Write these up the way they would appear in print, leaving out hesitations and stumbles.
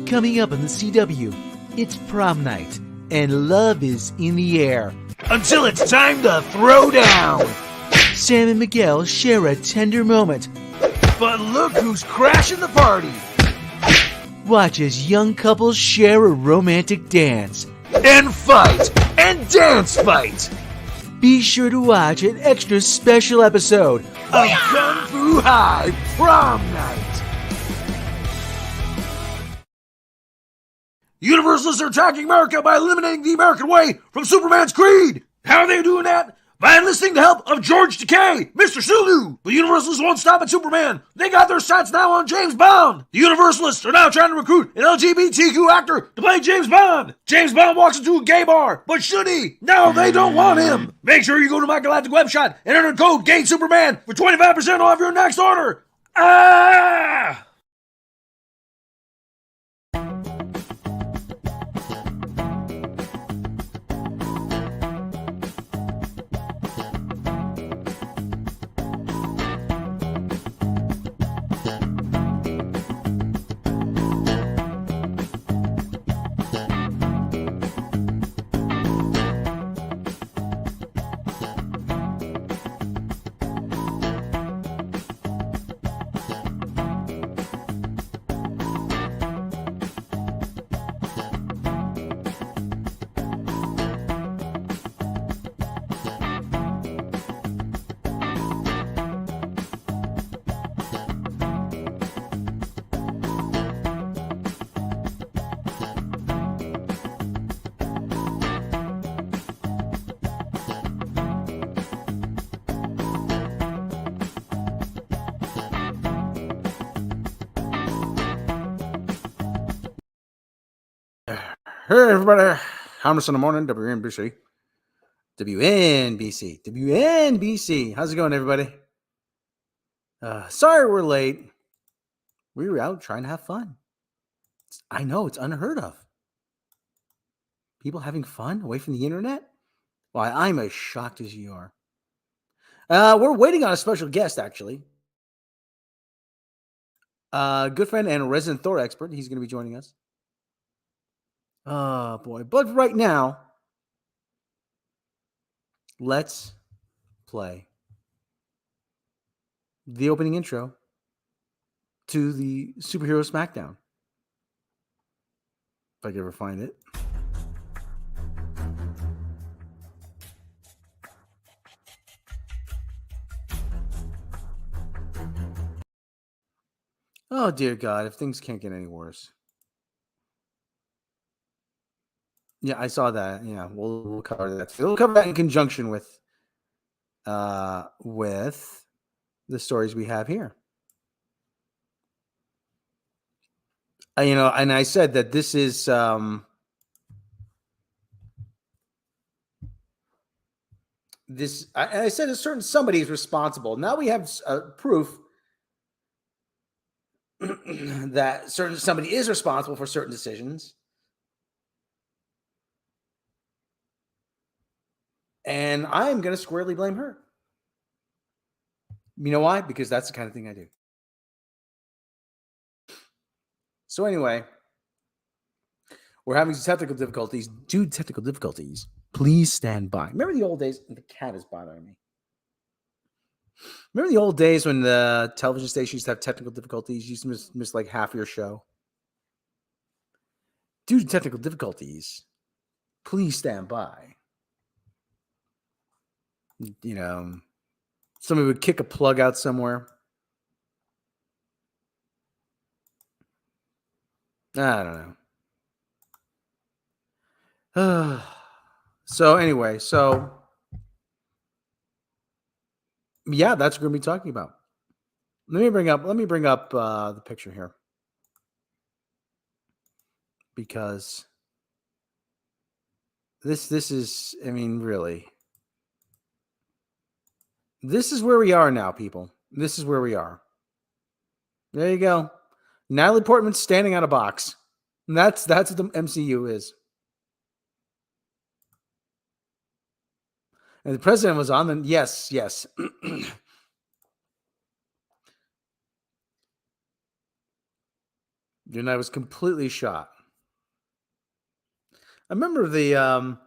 Coming up on the CW, it's prom night, and love is in the air. Until it's time to throw down! Sam and Miguel share a tender moment. But look who's crashing the party! Watch as young couples share a romantic dance. And fight! And dance fight! Be sure to watch an extra special episode of Kung Fu High Prom Night! Universalists are attacking America by eliminating the American way from Superman's creed. How are they doing that? By enlisting the help of George Takei, Mr. Sulu. The Universalists won't stop at Superman. They got their sights now on James Bond. The Universalists are now trying to recruit an LGBTQ actor to play James Bond. James Bond walks into a gay bar, but should he? No, they don't want him. Make sure you go to my galactic webshop and enter code GAYSUPERMAN for 25% off your next order. Ah! Hey everybody, Harmless in the morning, WNBC. WNBC. How's it going, everybody? Sorry we're late. We were out trying to have fun. I know, it's unheard of. People having fun away from the internet? Why, I'm as shocked as you are. We're waiting on a special guest, actually. Good friend and resident Thor expert. He's going to be joining us. Oh, boy. But right now, let's play the opening intro to the Superhero Smackdown. If I can ever find it. Oh, dear God, if things can't get any worse. Yeah, I saw that. Yeah, we'll cover that. We'll cover that in conjunction with the stories we have here. And I said that this is I said a certain somebody is responsible. Now we have proof that certain somebody is responsible for certain decisions. And I'm going to squarely blame her. You know why? Because that's the kind of thing I do. So anyway, we're having some technical difficulties. Due to technical difficulties, please stand by. Remember the old days? The cat is bothering me. Remember the old days when the television station used to have technical difficulties? You used to miss like half your show. Due to technical difficulties, please stand by. Somebody would kick a plug out somewhere. I don't know. So anyway, yeah, that's what we're going to be talking about. Let me bring up the picture here, because this is, really. This is where we are now, people. This is where we are. There you go. Natalie Portman standing on a box. And that's what the MCU is. And the president was on. Yes. Your night was completely shot. I remember the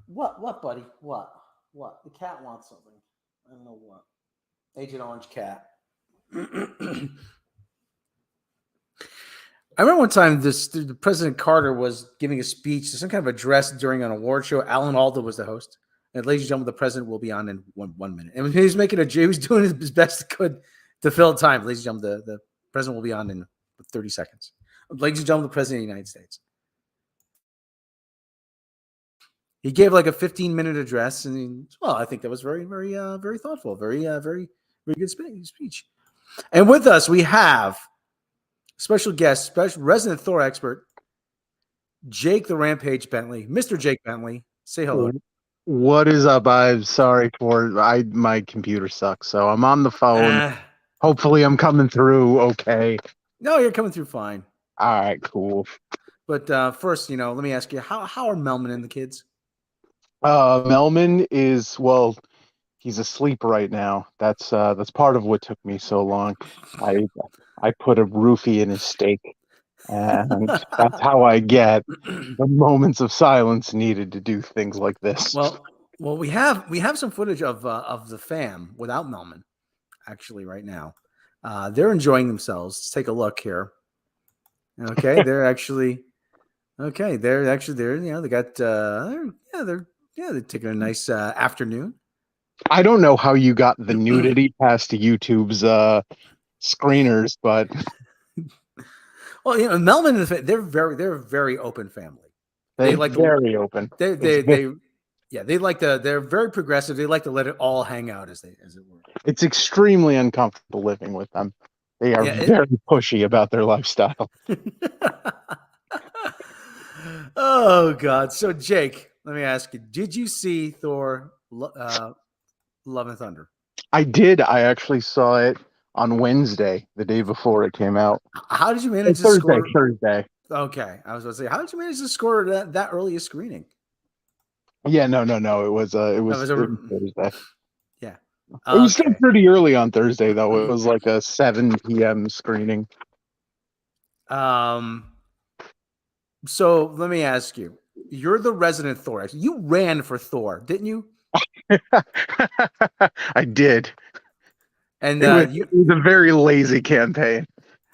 what, buddy? What? The cat wants something. I don't know what. Agent Orange Cat. I remember one time the President Carter was giving a speech, some kind of address during an award show. Alan Alda was the host. And ladies and gentlemen, the president will be on in one minute. And he was he was doing his best he could to fill time. Ladies and gentlemen, the president will be on in 30 seconds. Ladies and gentlemen, the president of the United States. He gave like a 15-minute address, and I think that was very, very, very thoughtful, very, very good speech. And with us, we have special guest, special resident Thor expert, Jake the Rampage Bentley. Mr. Jake Bentley, say hello. What is up? I'm sorry for my computer sucks, so I'm on the phone. Hopefully I'm coming through okay. No, you're coming through fine. All right, cool. But first, let me ask you, how are Melman and the kids? Melman is, well, he's asleep right now. That's part of what took me so long. I put a roofie in his steak, and that's how I get the moments of silence needed to do things like this. Well, we have some footage of the fam without Melman, actually, right now. They're enjoying themselves. Let's take a look here. Okay, they're actually okay. They're they got they're taking a nice afternoon. I don't know how you got the nudity past YouTube's screeners, but well, Melman and they're a very open family. They like very open. They like they're very progressive. They like to let it all hang out as it were. It's extremely uncomfortable living with them. They are very pushy about their lifestyle. Oh God! So Jake, let me ask you: did you see Thor: Love and Thunder? I did. I actually saw it on Wednesday, the day before it came out. How did you manage to score? Thursday. Okay, I was going to say, how did you manage to score that early a screening? Yeah, no. It was Thursday. Yeah, it was still pretty early on Thursday though. It was like a 7 p.m. screening. So let me ask you: you're the resident Thor. You ran for Thor, didn't you? I did. And it was a very lazy campaign.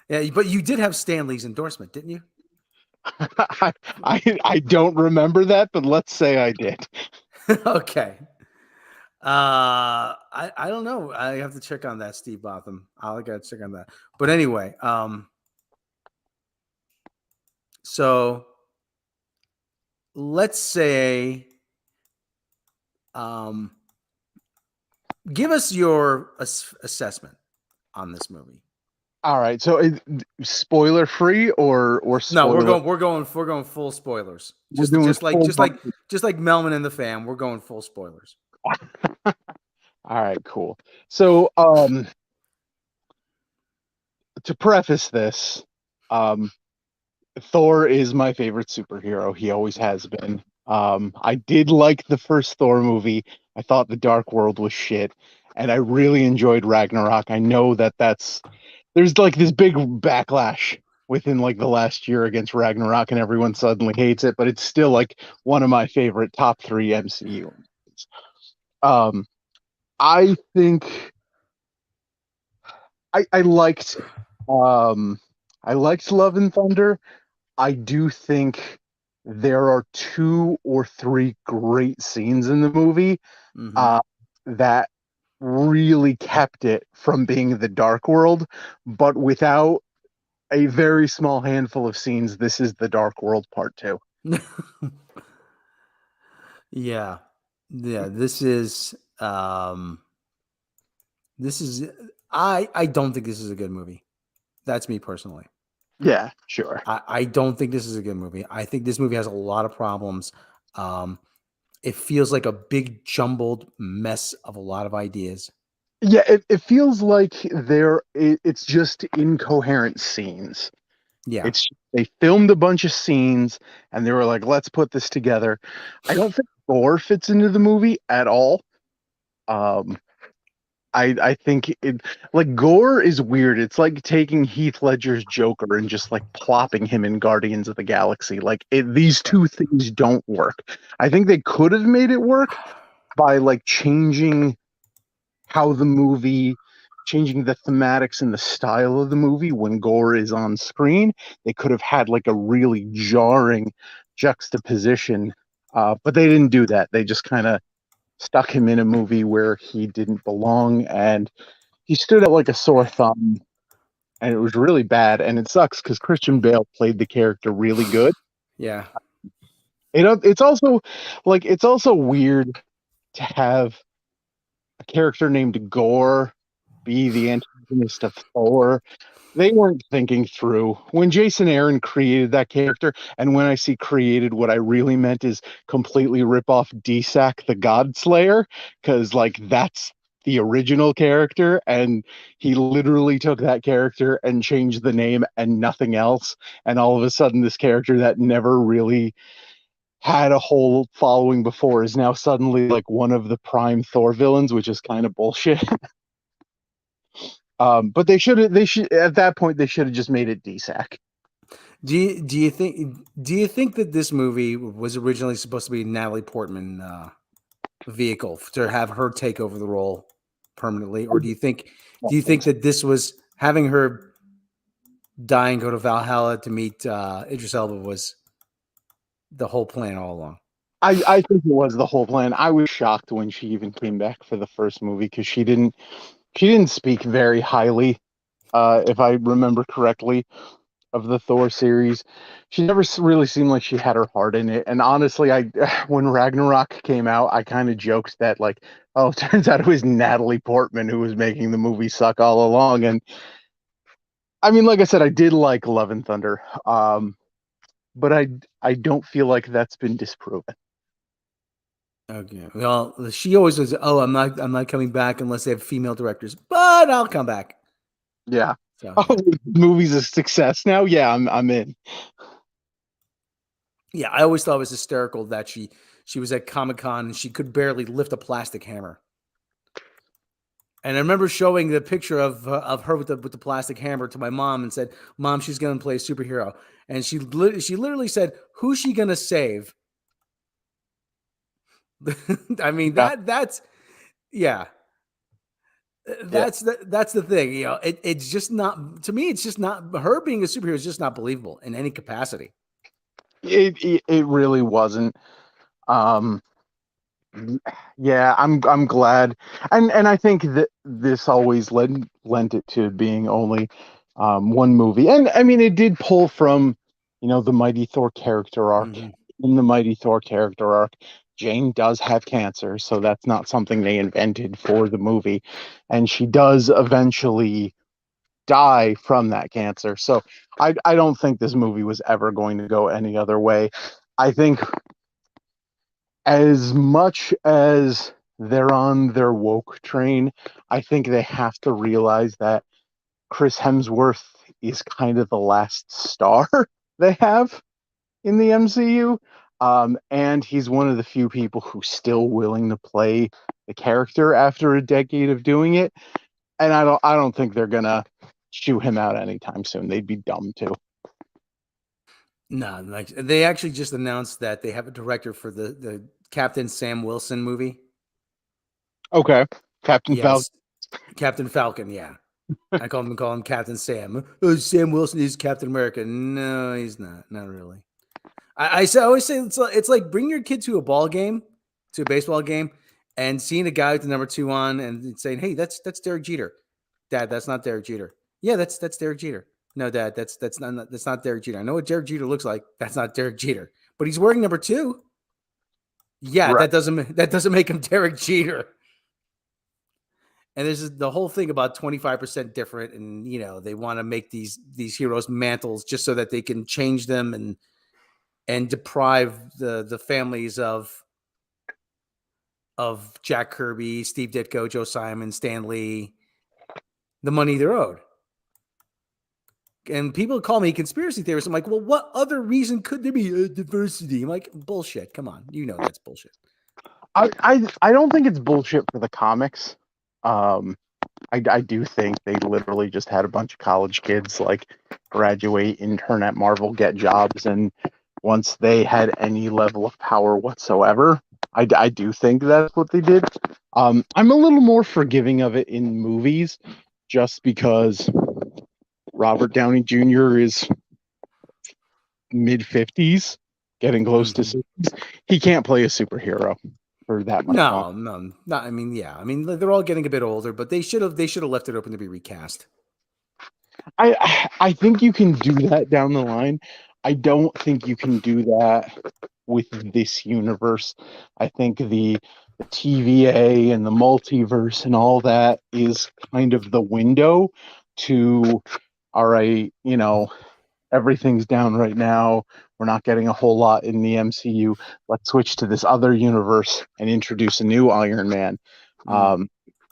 Yeah, but you did have Stan Lee's endorsement, didn't you? I don't remember that, but let's say I did. Okay. I don't know. I have to check on that, Steve Botham. I gotta check on that. But anyway, so let's say, give us your assessment on this movie. All right, so spoiler free or spoiler? No, we're going full spoilers. Just like Melman and the fam, we're going full spoilers. All right, cool. So to preface this, Thor is my favorite superhero. He always has been. I did like the first Thor movie. I thought the Dark World was shit, and I really enjoyed Ragnarok. I know there's like this big backlash within like the last year against Ragnarok, and everyone suddenly hates it, but it's still like one of my favorite top 3 MCU. I think I liked Love and Thunder. I do think there are 2 or 3 great scenes in the movie that really kept it from being the Dark World, but without a very small handful of scenes, this is the Dark World Part 2. Yeah. This is I don't think this is a good movie. That's me personally. Yeah, sure. I don't think this is a good movie. I think this movie has a lot of problems. It feels like a big jumbled mess of a lot of ideas. Yeah, it feels like it's just incoherent scenes. Yeah. They filmed a bunch of scenes and they were like, let's put this together. I don't think Thor fits into the movie at all. I think it like Gore is weird. It's like taking Heath Ledger's Joker and just like plopping him in Guardians of the Galaxy. These two things don't work. I think they could have made it work by like how the movie changing the thematics and the style of the movie when Gore is on screen. They could have had like a really jarring juxtaposition, but they didn't do that. They just kind of stuck him in a movie where he didn't belong, and he stood out like a sore thumb, and it was really bad. And it sucks because Christian Bale played the character really good. Yeah. It's also it's also weird to have a character named Gore be the antagonist of Thor. They weren't thinking through when Jason Aaron created that character. And when I see created, what I really meant is completely rip off DSAC the God Slayer, because like that's the original character, and he literally took that character and changed the name and nothing else. And all of a sudden, this character that never really had a whole following before is now suddenly like one of the prime Thor villains, which is kind of bullshit. But they should at that point they should have just made it DSAC. Do you think that this movie was originally supposed to be Natalie Portman vehicle to have her take over the role permanently, or do you think that this was having her die and go to Valhalla to meet Idris Elba was the whole plan all along? I think it was the whole plan. I was shocked when she even came back for the first movie because she didn't speak very highly, if I remember correctly, of the Thor series. She never really seemed like she had her heart in it. And honestly, I when Ragnarok came out, I kind of joked that like, oh, it turns out it was Natalie Portman who was making the movie suck all along. And I mean, like I said, I did like Love and Thunder, but I don't feel like that's been disproven. Okay. Well, she always was. Oh, I'm not coming back unless they have female directors, but I'll come back. Yeah. So Oh, yeah. the movie's a success now. Yeah, I'm in. Yeah, I always thought it was hysterical that she was at Comic-Con and she could barely lift a plastic hammer. And I remember showing the picture of her with the plastic hammer to my mom and said, "Mom, she's going to play a superhero." And she literally said, "Who's she going to save?" I mean, Yeah, that's yeah. yeah. That's the thing. You know, it's just not, to me, it's just not, her being a superhero is just not believable in any capacity. It really wasn't. Um, yeah, I'm glad, and I think that this always lent it to being only one movie, and I mean it did pull from the Mighty Thor character arc. Mm-hmm. In the Mighty Thor character arc, Jane does have cancer, so that's not something they invented for the movie, and she does eventually die from that cancer. So I don't think this movie was ever going to go any other way. I think as much as they're on their woke train, I think they have to realize that Chris Hemsworth is kind of the last star they have in the MCU. And he's one of the few people who's still willing to play the character after a decade of doing it. And I don't think they're gonna chew him out anytime soon. They'd be dumb to. No, like they actually just announced that they have a director for the Captain Sam Wilson movie. Okay. Captain Falcon. Yes, Captain Falcon. Yeah, I call him Captain Sam. Oh, Sam Wilson is Captain America. No, he's not. Not really. I always say it's like bring your kid to a ball game, to a baseball game, and seeing a guy with the number 2 on and saying, "Hey, that's Derek Jeter." Dad, that's not Derek Jeter. Yeah, that's Derek Jeter. No, Dad, that's not Derek Jeter. I know what Derek Jeter looks like. That's not Derek Jeter. But he's wearing number 2. Yeah, Right. that doesn't make him Derek Jeter. And this is the whole thing about 25% different, and they want to make these heroes mantles just so that they can change them and deprive the families of Jack Kirby, Steve Ditko, Joe Simon, Stan Lee, the money they're owed. And people call me conspiracy theorist. I'm like, well, what other reason could there be? Diversity. I'm like, bullshit. Come on, that's bullshit. I don't think it's bullshit for the comics. I do think they literally just had a bunch of college kids like graduate, intern at Marvel, get jobs, and once they had any level of power whatsoever, I do think that's what they did. I'm a little more forgiving of it in movies, just because Robert Downey Jr. is mid 50s, getting close to Mhm. 60s. He can't play a superhero for that much longer. No, not. I mean, yeah. I mean, they're all getting a bit older, but they should have left it open to be recast. I think you can do that down the line. I don't think you can do that with this universe. I think the TVA and the multiverse and all that is kind of the window to, all right, everything's down right now. We're not getting a whole lot in the MCU. Let's switch to this other universe and introduce a new Iron Man, Mm. um,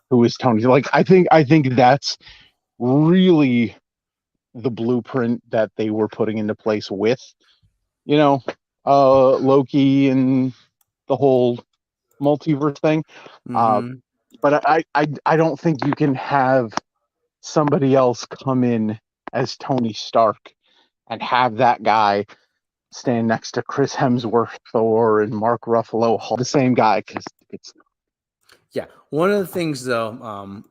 who is Tony. Like I think that's really the blueprint that they were putting into place with, you know, Loki and the whole multiverse thing. Uh, Hmm. but I don't think you can have somebody else come in as Tony Stark and have that guy stand next to Chris Hemsworth, Thor, and Mark Ruffalo, the same guy, because it's Yeah. One of the things, though,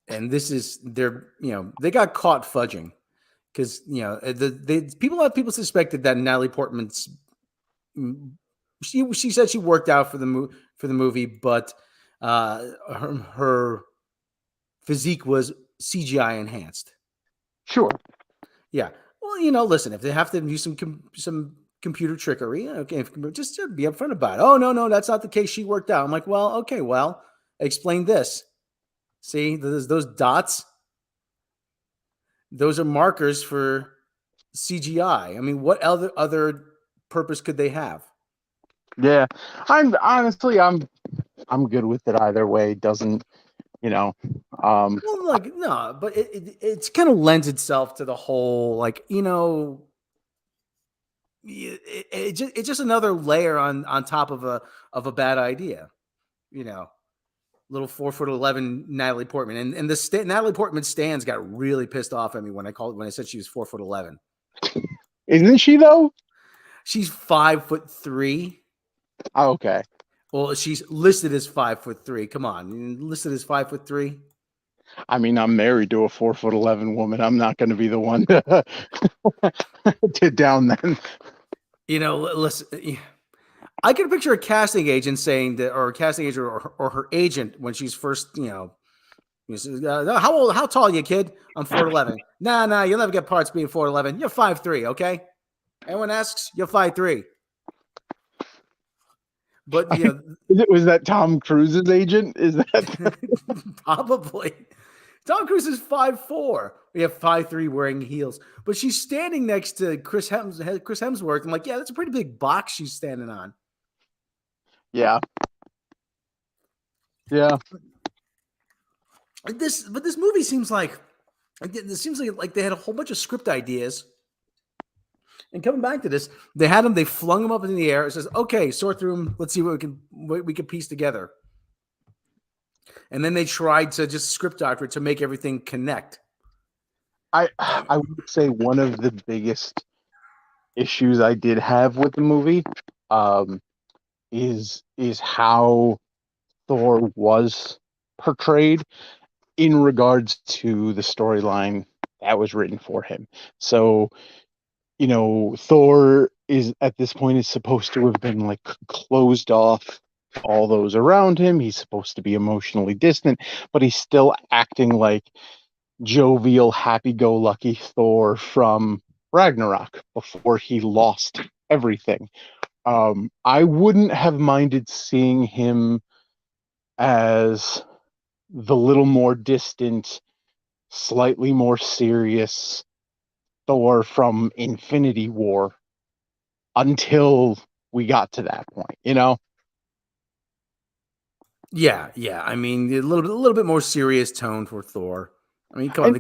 and this is they got caught fudging because people suspected that Natalie Portman's mm, she said she worked out for the movie, but her physique was CGI enhanced. sure. Yeah. Well, listen, if they have to use some computer trickery, okay, just be upfront about it. Oh, no, that's not the case. She worked out. I'm like, well, okay, well, explain this. See, those dots, those are markers for CGI. I mean, what other purpose could they have? Yeah, I'm good with it either way. Doesn't you know? Um, Well, like no, but it's kind of lends itself to the whole it's just another layer on top of a bad idea. You know, little 4'11" Natalie Portman, and Natalie Portman stands got really pissed off at me when I said she was 4'11". isn't she though? She's 5'3". Oh, okay. Well, she's listed as 5'3". Come on, listed as 5'3". I mean, I'm married to a 4'11" woman. I'm not going to be the one to, to down them. Listen. I can picture a casting agent saying that, or a casting agent, or her agent when she's first, how tall are you, kid? I'm 4'11". Nah, you'll never get parts being 4'11". You're 5'3". Okay. Anyone asks, you're 5'3". But Was that Tom Cruise's agent? Is that probably Tom Cruise is 5'4". We have 5'3" wearing heels, but she's standing next to Chris Hemsworth. I'm like, yeah, that's a pretty big box she's standing on. yeah, yeah. But this movie seems like they had a whole bunch of script ideas. And coming back to this, they flung them up in the air. It says, okay, sort through them. Let's see what we can piece together. And then they tried to just script doctor it to make everything connect. I would say one of the biggest issues I did have with the movie, um, is how Thor was portrayed in regards to the storyline that was written for him. So, Thor is at this point is supposed to have been like closed off all those around him. He's supposed to be emotionally distant, but he's still acting like jovial, happy-go-lucky Thor from Ragnarok before he lost everything. I wouldn't have minded seeing him as the little more distant, slightly more serious Thor from Infinity War until we got to that point. Yeah. I mean, a little bit more serious tone for Thor. I mean, come on.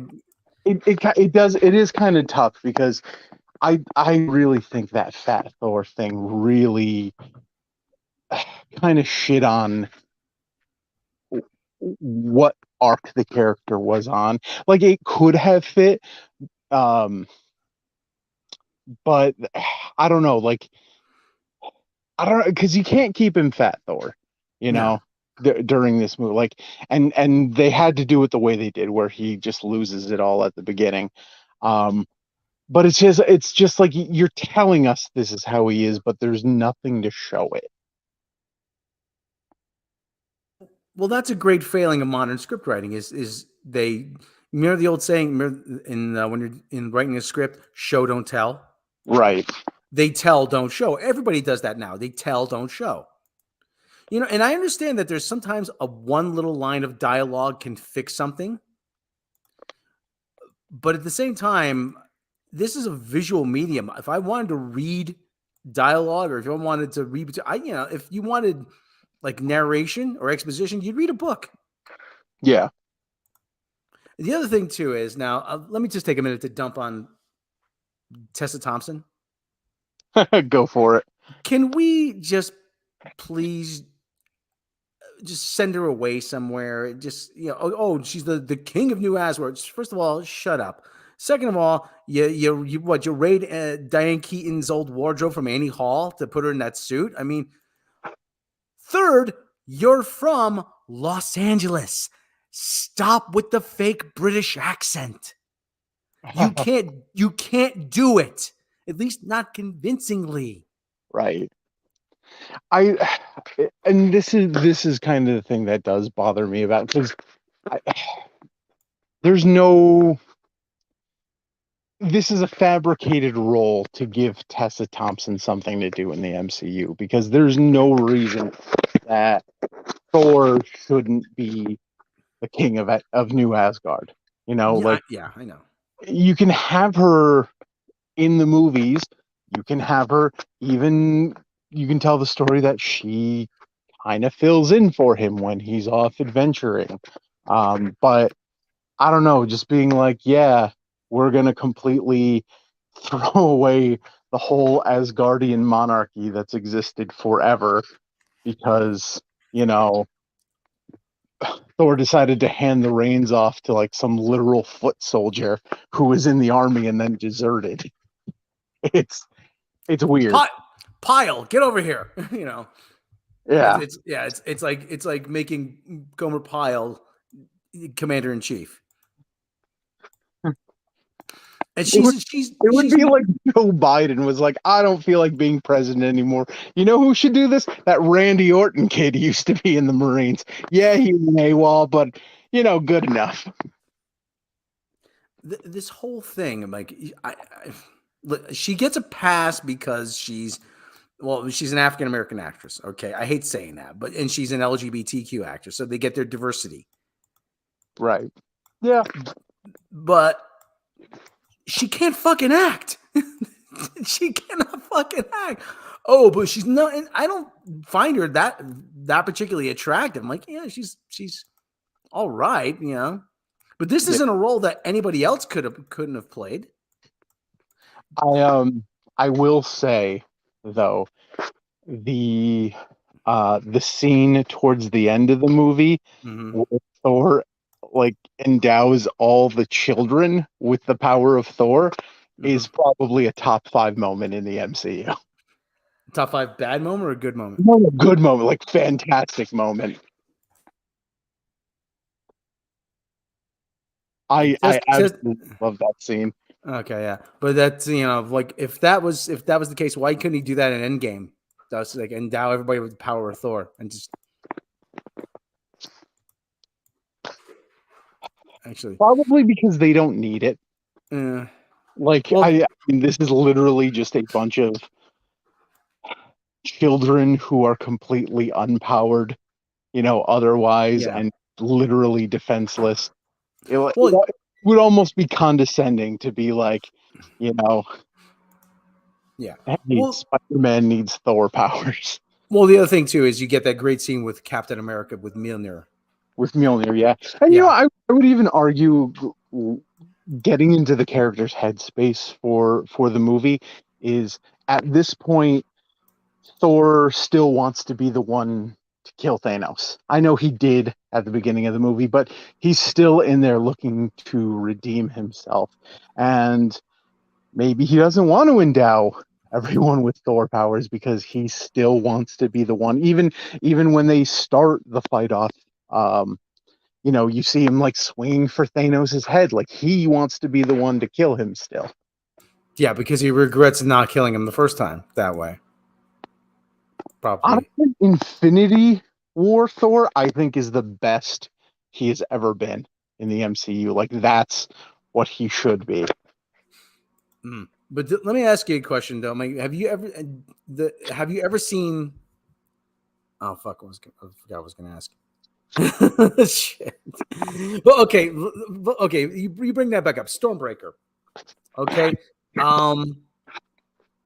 And it is kind of tough because I really think that Fat Thor thing really kind of shit on what arc the character was on. Like it could have fit, um, but I don't know. Like I don't know because you can't keep him fat, Thor. You No. know, during this movie, like, and they had to do it the way they did, where he just loses it all at the beginning. Um, but it's just like you're telling us this is how he is, but there's nothing to show it. Well, that's a great failing of modern script writing. Is they remember the old saying? In when you're in writing a script, show don't tell. Right. They tell don't show. Everybody does that now. They tell don't show. And I understand that there's sometimes a one little line of dialogue can fix something, but at the same time, this is a visual medium. If I wanted to read dialogue, or if I wanted to read, if you wanted like narration or exposition, you'd read a book. Yeah. The other thing too is now, let me just take a minute to dump on Tessa Thompson. Go for it. Can we just please just send her away somewhere? Just she's the king of New Asgard. First of all, shut up. Second of all, you raid Diane Keaton's old wardrobe from Annie Hall to put her in that suit? I mean, third, you're from Los Angeles. Stop with the fake British accent. You can't do it. At least not convincingly. Right. I and this is kind of the thing that does bother me about, because there's no this is a fabricated role to give Tessa Thompson something to do in the MCU, because there's no reason that Thor shouldn't be the king of New Asgard. Like, Yeah, I know. you can have her in the movies. You can have her even. You can tell the story that she kind of fills in for him when he's off adventuring. But I don't know, just being like, yeah, we're gonna completely throw away the whole Asgardian monarchy that's existed forever because, you know, Thor decided to hand the reins off to like some literal foot soldier who was in the army and then deserted. It's it's weird. Pyle, get over here. Yeah. It's like making Gomer Pyle commander in chief. And It would, she's it would be like Joe Biden was like, I don't feel like being president anymore. You know who should do this? That Randy Orton kid used to be in the Marines. Yeah, he was AWOL, but good enough. This whole thing, I'm like, she gets a pass because she's an African American actress. Okay, I hate saying that, and she's an LGBTQ actress, so they get their diversity. Right. Yeah. But she can't fucking act. She cannot fucking act. Oh, but she's not. And I don't find her that particularly attractive. I'm like, yeah, she's all right, But this isn't a role that anybody else couldn't have played. I will say though, the scene towards the end of the movie where Thor like endows all the children with the power of Thor is probably a top 5 moment in the MCU. Top 5 bad moment or a good moment? No, a good moment, like fantastic moment. I absolutely love that scene. Okay, yeah, but that's like if that was the case, why couldn't he do that in Endgame? That's like endow everybody with the power of Thor and just actually probably because they don't need it. I mean, this is literally just a bunch of children who are completely unpowered, otherwise, and literally defenseless. It would almost be condescending to be like, hey, Spider-Man needs Thor powers. Well, the other thing too is you get that great scene with Captain America with Mjolnir. Yeah. And I would even argue getting into the character's headspace for the movie is, at this point, Thor still wants to be the one to kill Thanos. I know he did at the beginning of the movie, but he's still in there looking to redeem himself. And maybe he doesn't want to endow everyone with Thor powers because he still wants to be the one. Even when they start the fight off, um, you see him like swinging for Thanos' head, like he wants to be the one to kill him still. Yeah, because he regrets not killing him the first time that way. Probably. Honestly, Infinity War Thor, I think, is the best he has ever been in the MCU. Like that's what he should be. But let me ask you a question though. Have you ever seen? Oh fuck! I forgot what I was going to ask. Shit. Well, okay, okay. You bring that back up. Stormbreaker. Okay.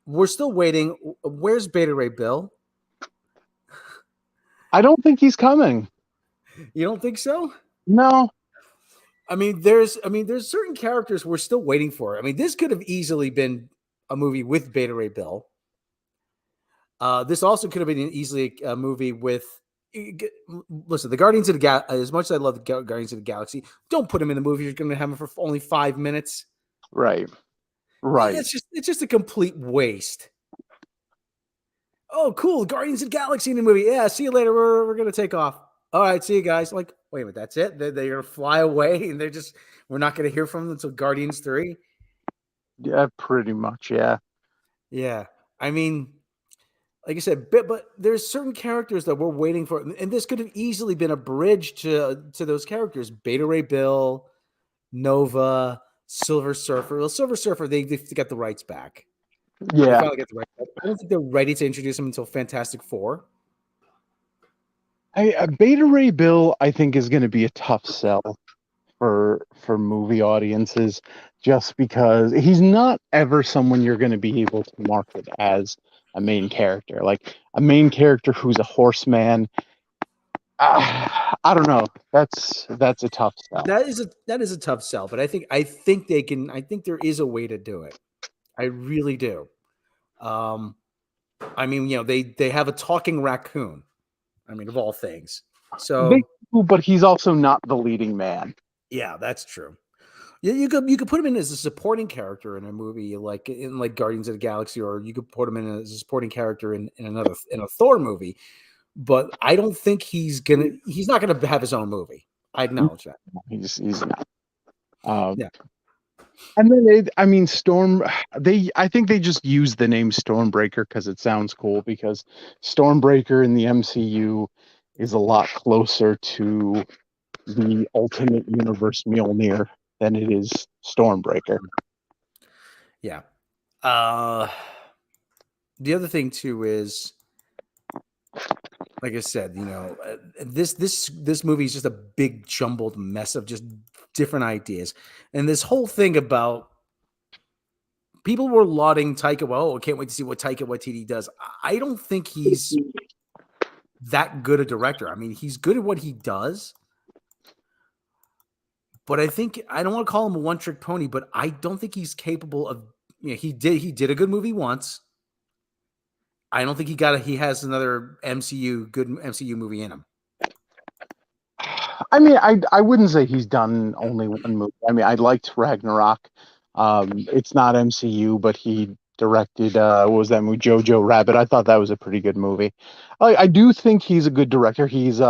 We're still waiting. Where's Beta Ray Bill? I don't think he's coming. You don't think so? No. There's certain characters we're still waiting for. This could have easily been a movie with Beta Ray Bill. This also could have been easily a movie with. Listen, the Guardians of the Galaxy. As much as I love the Guardians of the Galaxy, don't put them in the movie. You're going to have them for only 5 minutes. Right. It's just a complete waste. Oh, cool! Guardians of the Galaxy in the movie. Yeah, see you later. We're going to take off. All right, see you guys. Like, wait a minute, that's it? They're going to fly away, and we're not going to hear from them until Guardians 3. Yeah, pretty much. Yeah. Yeah, like I said, but there's certain characters that we're waiting for, and this could have easily been a bridge to those characters: Beta Ray Bill, Nova, Silver Surfer. Well, Silver Surfer, they got the rights back. They Yeah. finally got the rights back. I don't think they're ready to introduce him until Fantastic Four. Beta Ray Bill, I think, is going to be a tough sell for movie audiences, just because he's not ever someone you're going to be able to market as a main character, like a main character who's a horseman. I don't know. That's a tough sell. That is a tough sell, but I think they can. I think there is a way to do it. I really do. They have a talking raccoon. Of all things. So, but he's also not the leading man. Yeah, that's true. You could put him in as a supporting character in a movie like in Guardians of the Galaxy, or you could put him in as a supporting character in a Thor movie. But I don't think he's not gonna have his own movie. I acknowledge that. He's not. Yeah. And then I think they just use the name Stormbreaker because it sounds cool, because Stormbreaker in the MCU is a lot closer to the Ultimate Universe Mjolnir than it is Stormbreaker. Yeah. The other thing too is, like I said, this movie is just a big jumbled mess of just different ideas, and this whole thing about people were lauding Taika. Well, I can't wait to see what Taika Waititi does. I don't think he's that good a director. He's good at what he does, but I don't want to call him a one-trick pony, but I don't think he's capable of. He did a good movie once. I don't think he has another good MCU movie in him. I wouldn't say he's done only one movie. I liked Ragnarok. It's not MCU, but he directed what was that movie, Jojo Rabbit. I thought that was a pretty good movie. I do think he's a good director. He's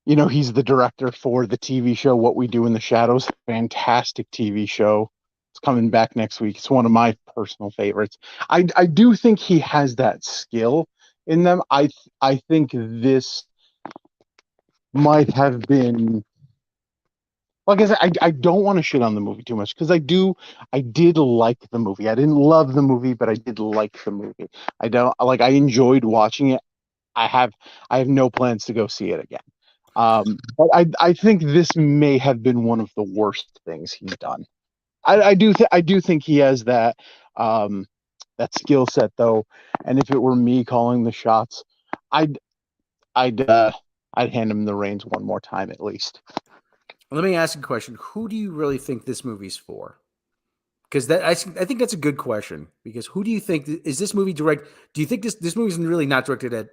he's the director for the TV show What We Do in the Shadows. Fantastic TV show. It's coming back next week. It's one of my personal favorites. I do think he has that skill in them. I think this might have been, like I said, I don't want to shit on the movie too much, because I did like the movie. I didn't love the movie, but I did like the movie. I enjoyed watching it. I have no plans to go see it again. But I think this may have been one of the worst things he's done. I do think he has that skill set though, and if it were me calling the shots, I'd hand him the reins one more time at least. Let me ask you a question. Who do you really think this movie's for? Because I think that's a good question. Because who do you think is this movie direct? Do you think this movie's really not directed at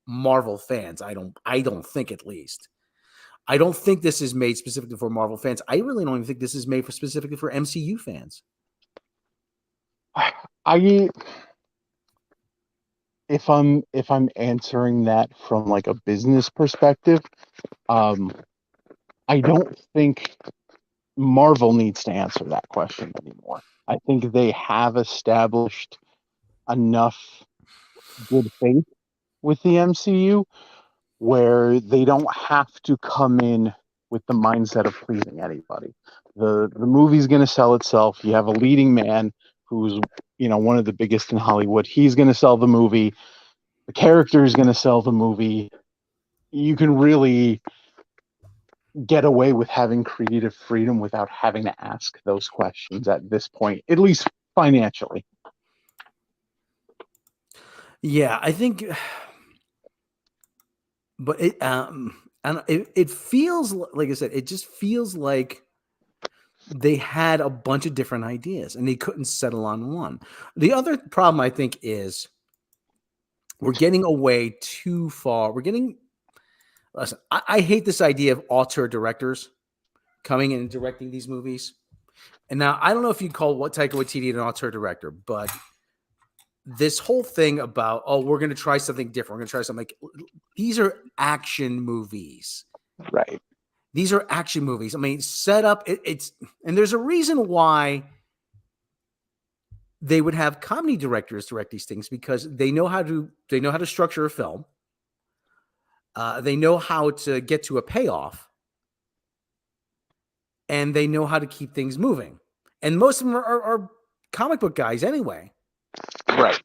Marvel fans. I don't think, at least. I don't think this is made specifically for Marvel fans. I really don't even think this is made specifically for MCU fans. I if I'm answering that from like a business perspective, um, I don't think Marvel needs to answer that question anymore. I think they have established enough good faith with the MCU where they don't have to come in with the mindset of pleasing anybody. The movie's going to sell itself. You have a leading man who's, one of the biggest in Hollywood. He's going to sell the movie. The character is going to sell the movie. You can really get away with having creative freedom without having to ask those questions at this point, at least financially. Yeah, I think, but it feels like I said, it just feels like they had a bunch of different ideas and they couldn't settle on one. The other problem I think is we're getting away too far. Listen, I hate this idea of auteur directors coming in and directing these movies. And now I don't know if you'd call what Taika Waititi an auteur director, but this whole thing about, we're going to try something different. We're going to try something these are action movies. Right. These are action movies. I mean, set up and there's a reason why they would have comedy directors direct these things, because they know how to structure a film. They know how to get to a payoff, and they know how to keep things moving. And most of them are comic book guys anyway. Right.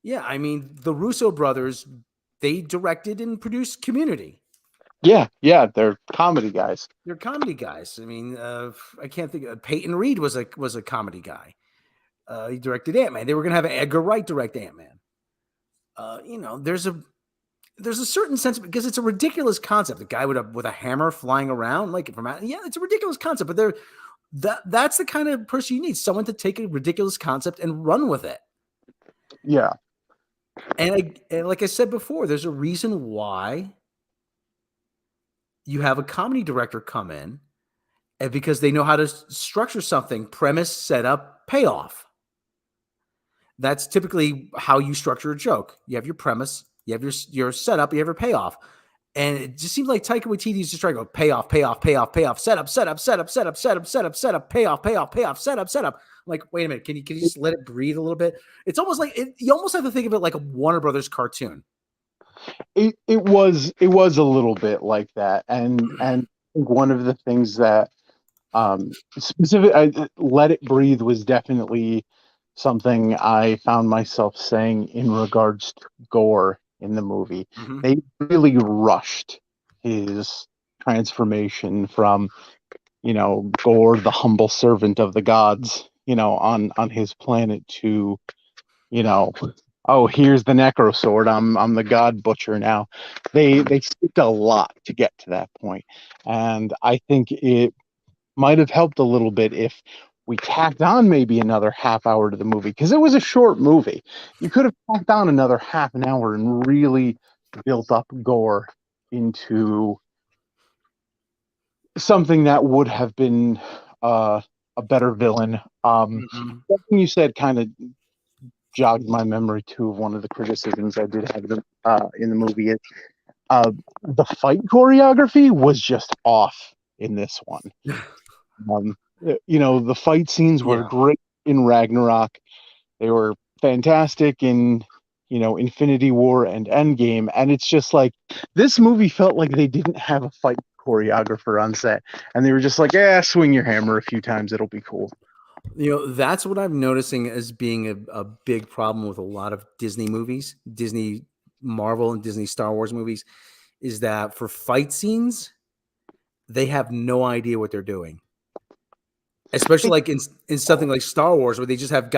Yeah, I mean, the Russo brothers, they directed and produced Community. Yeah, they're comedy guys. They're comedy guys. I mean, I can't think of Peyton Reed was a comedy guy. He directed Ant-Man. They were going to have Edgar Wright direct Ant-Man. There's a certain sense, because it's a ridiculous concept. The guy with a hammer flying around, it's a ridiculous concept. But that's the kind of person you need, someone to take a ridiculous concept and run with it. Yeah. And like I said before, there's a reason why you have a comedy director come in, and because they know how to structure something: premise, setup, payoff. That's typically how you structure a joke. You have your premise, you have your setup, you have your payoff. And it just seems like Taika Waititi is just trying to go payoff, payoff, payoff, payoff, setup, setup, setup, setup, setup, setup, setup, payoff, payoff, payoff, setup, setup. I'm like, wait a minute, can you just let it breathe a little bit? It's almost like you almost have to think of it like a Warner Brothers cartoon. It was a little bit like that, and I think one of the things that Let It Breathe was definitely something I found myself saying in regards to gore in the movie. Mm-hmm. They really rushed his transformation from, Gore, the humble servant of the gods, on his planet, to, oh, here's the necro sword. I'm the god butcher now. They skipped a lot to get to that point, and I think it might have helped a little bit if we tacked on maybe another half hour to the movie, because it was a short movie. You could have tacked on another half an hour and really built up Gore into something that would have been a better villain. Mm-hmm. Something you said kind of jogged my memory too of one of the criticisms I did have in the movie. Is the fight choreography was just off in this one. The fight scenes were great in Ragnarok. They were fantastic in, Infinity War and Endgame. And it's just like, this movie felt like they didn't have a fight choreographer on set. And they were just like, swing your hammer a few times. It'll be cool. That's what I'm noticing as being a big problem with a lot of Disney movies, Disney Marvel and Disney Star Wars movies, is that for fight scenes, they have no idea what they're doing. Especially like in something like Star Wars, where they just have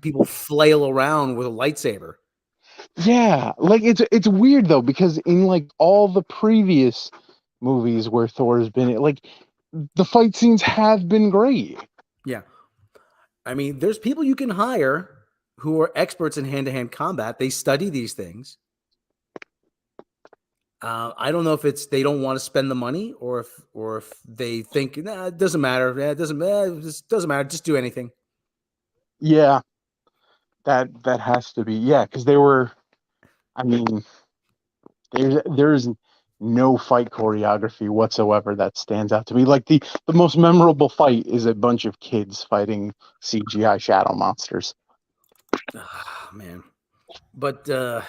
people flail around with a lightsaber. Yeah, like it's weird though, because in like all the previous movies where Thor's been, like the fight scenes have been great. Yeah. I mean, there's people you can hire who are experts in hand-to-hand combat. They study these things. I don't know if it's they don't want to spend the money, or if they think nah, it doesn't matter. Yeah, it just doesn't matter. Just do anything. Yeah, that has to be, yeah, because they were. I mean, there's no fight choreography whatsoever that stands out to me. Like the most memorable fight is a bunch of kids fighting CGI shadow monsters. Oh, man, but oh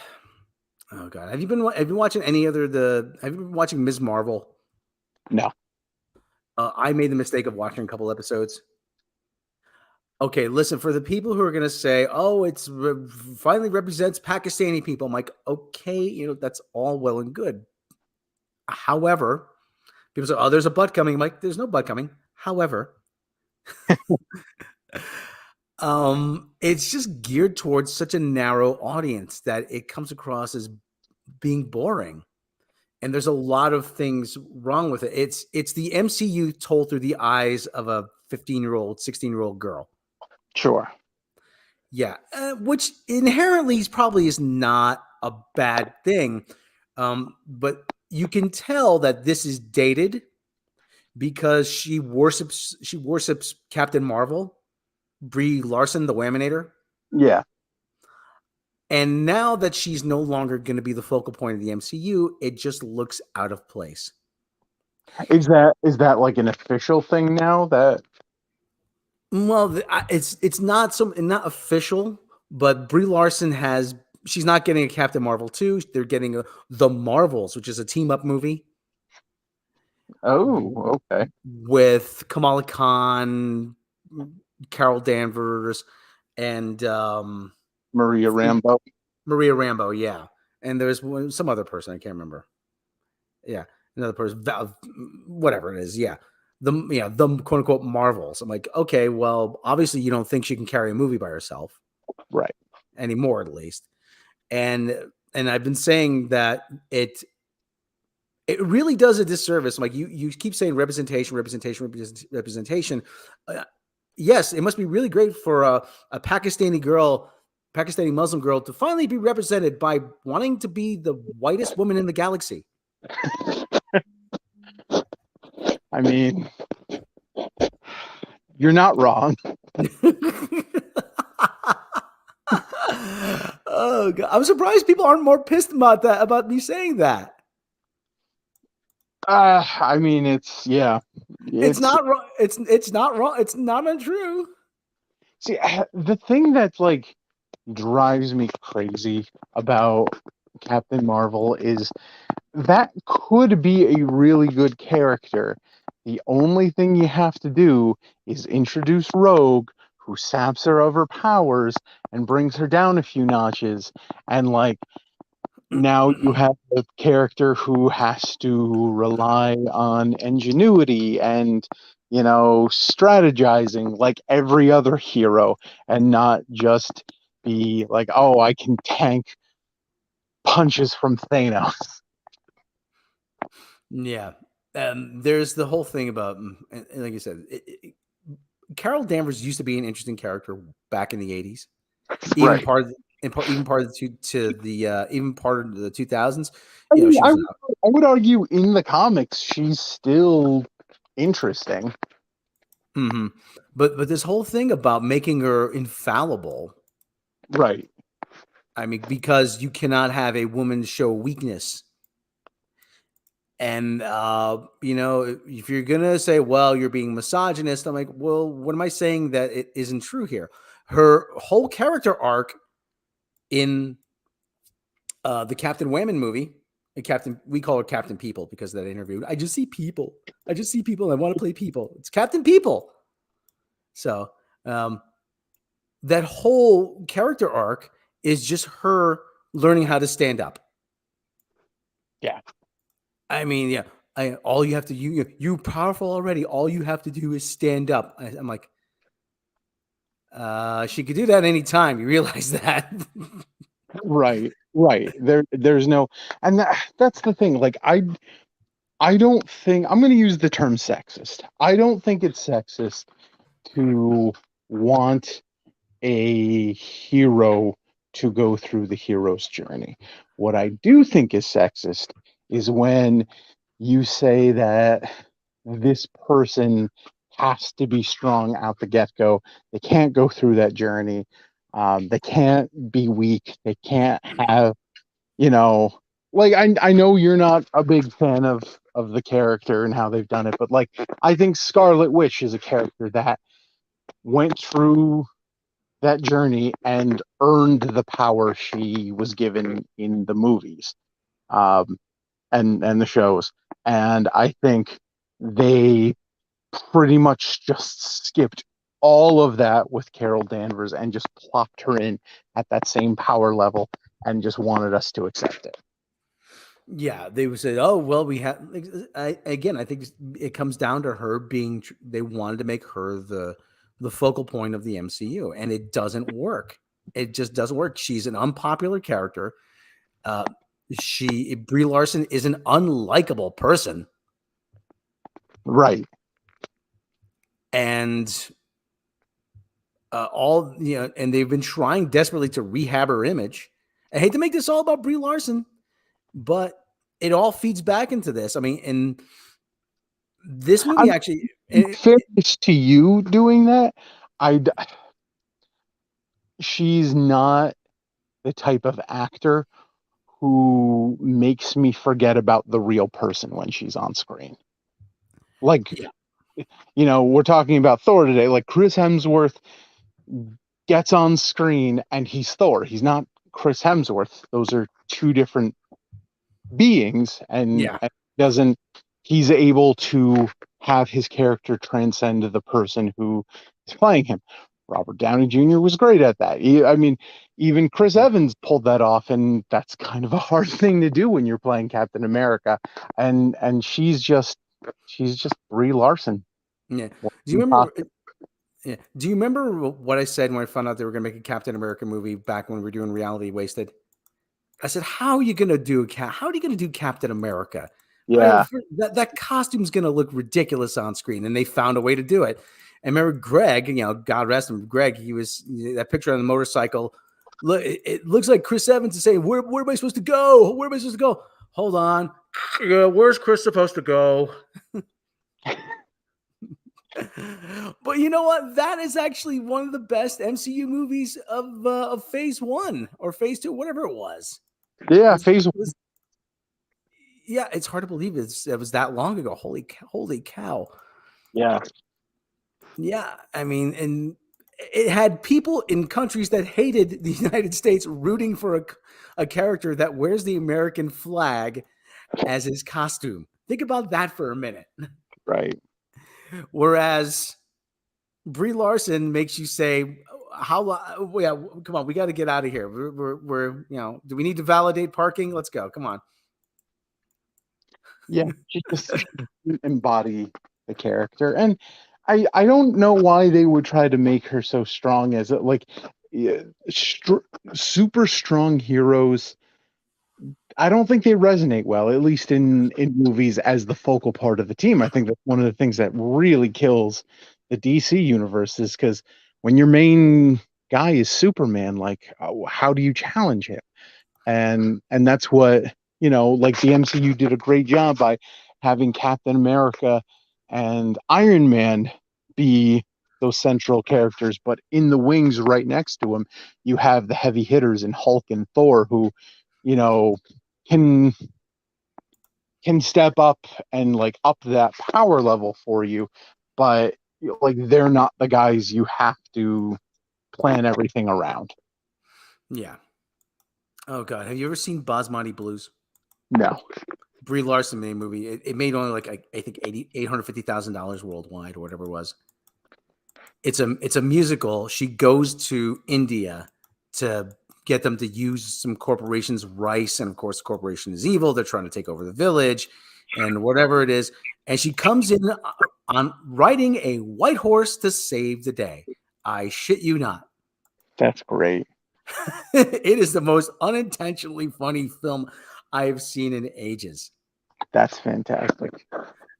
god, have you been watching any other the? Have you been watching Ms. Marvel? No. I made the mistake of watching a couple episodes. Okay, listen, for the people who are going to say, "Oh, finally represents Pakistani people," I'm like, okay, that's all well and good. However, people say, "Oh, there's a butt coming." I'm like, there's no butt coming. However, it's just geared towards such a narrow audience that it comes across as being boring. And there's a lot of things wrong with it. It's the MCU told through the eyes of a 15-year-old, 16-year-old girl. Sure. Yeah, which inherently probably is not a bad thing, but you can tell that this is dated because she worships Captain Marvel, Brie Larson, the Whaminator, Yeah. and now that she's no longer going to be the focal point of the MCU, it just looks out of place. Is that like an official thing now that Well, it's not official, but Brie Larson she's not getting a Captain Marvel 2. They're getting The Marvels, which is a team up movie oh, okay. with Kamala Khan, Carol Danvers, and Maria Rambo. Maria Rambo. Yeah, and there's some other person I can't remember. Yeah, another person, whatever it is. Yeah, the quote unquote Marvels. I'm like, okay, well, obviously you don't think she can carry a movie by herself Right. anymore, at least. And I've been saying that it really does a disservice. Like you keep saying representation. Uh, yes, it must be really great for a Pakistani Muslim girl, to finally be represented by wanting to be the whitest woman in the galaxy. I mean, you're not wrong. Oh god, I'm surprised people aren't more pissed about that, about me saying that. I mean, it's yeah, It's it's not wrong. It's not wrong. It's not untrue. see the thing that's like drives me crazy about Captain Marvel is that could be a really good character. The only thing you have to do is introduce Rogue, who saps her of her powers and brings her down a few notches, and like now you have a character who has to rely on ingenuity and strategizing like every other hero, and not just be like, oh, I can tank punches from Thanos. Yeah. There's the whole thing about, and like you said, Carol Danvers used to be an interesting character back in the '80s, even Right. part of even part of even part of the 2000s. I mean, She I, was would- I would argue in the comics she's still interesting. hmm but this whole thing about making her infallible. Right. I mean, because you cannot have a woman show weakness. And if you're gonna say, well, you're being misogynist, I'm like, well, what am I saying that it isn't true here? Her whole character arc in the Captain Whamman movie, we call her Captain People because of that interview. I just see people. I just see people. And I want to play people. It's Captain People. So that whole character arc is just her learning how to stand up. Yeah. I mean, yeah. All you have to you're powerful already. All you have to do is stand up. I'm like, she could do that anytime. You realize that? Right. Right. There's no, and that's the thing. Like I don't think I'm going to use the term sexist. I don't think it's sexist to want a hero to go through the hero's journey. What I do think is sexist is when you say that this person has to be strong out the get-go. They can't go through that journey. They can't be weak. They can't have, you know, like I know you're not a big fan of the character and how they've done it, but like I think Scarlet Witch is a character that went through that journey and earned the power she was given in the movies, um, and the shows. And I think they pretty much just skipped all of that with Carol Danvers and just plopped her in at that same power level and just wanted us to accept it. Yeah, they would say, "Oh, well, we have." Again, I think it comes down to her being. They wanted to make her the focal point of the MCU, and it doesn't work. It just doesn't work. She's an unpopular character. Uh, Brie Larson is an unlikable person, Right. and and they've been trying desperately to rehab her image. I hate to make this all about Brie Larson, but it all feeds back into this. I mean, and this movie I'm actually, in fairness to you doing that. I She's not the type of actor who makes me forget about the real person when she's on screen. Like, yeah, we're talking about Thor today. Like Chris Hemsworth gets on screen and he's Thor. He's not Chris Hemsworth. Those are two different beings, yeah, and doesn't he's able to have his character transcend the person who is playing him. Robert Downey Jr. was great at that. I mean, even Chris Evans pulled that off, and that's kind of a hard thing to do when you're playing Captain America. And she's just Brie Larson. yeah. Do you remember? Yeah. Do you remember what I said when I found out they were going to make a Captain America movie back when we were doing Reality Wasted? I said, "How are you going to do How are you going to do Captain America? Yeah, That costume's going to look ridiculous on screen." And they found a way to do it. And remember, Greg, God rest him, Greg. He was that picture on the motorcycle. Look, it looks like Chris Evans is saying, "Where am I supposed to go? Where am I supposed to go? Hold on, where's Chris supposed to go?" But you know what? That is actually one of the best MCU movies of Phase 1 or Phase 2, whatever it was. yeah. Phase One. Yeah, it's hard to believe it was that long ago. Holy cow! Yeah, Yeah, I mean, and it had people in countries that hated the United States rooting for a character that wears the American flag as his costume. Think about that for a minute. right. Whereas Brie Larson makes you say, Yeah, come on, we got to get out of here. We're do we need to validate parking? Let's go. Come on." Yeah, she didn't embody the character, and I don't know why they would try to make her so strong as it like yeah, super strong heroes. I don't think they resonate well, at least in movies, as the focal part of the team. I think that's one of the things that really kills the DC universe is because when your main guy is Superman, like how do you challenge him? And that's what like the MCU did a great job by having Captain America and Iron Man be those central characters, but in the wings right next to him you have the heavy hitters in Hulk and Thor who you know can step up and like up that power level for you, but like they're not the guys you have to plan everything around. Yeah. Oh God, have you ever seen Basmati Blues? No. Brie Larson made a movie. It made only like I think $850,000 worldwide or whatever it was. It's a musical. She goes to India to get them to use some corporation's rice, and of course, the corporation is evil. They're trying to take over the village, and whatever it is. And she comes in on riding a white horse to save the day. I shit you not. That's great. It is the most unintentionally funny film I've seen in ages. That's fantastic.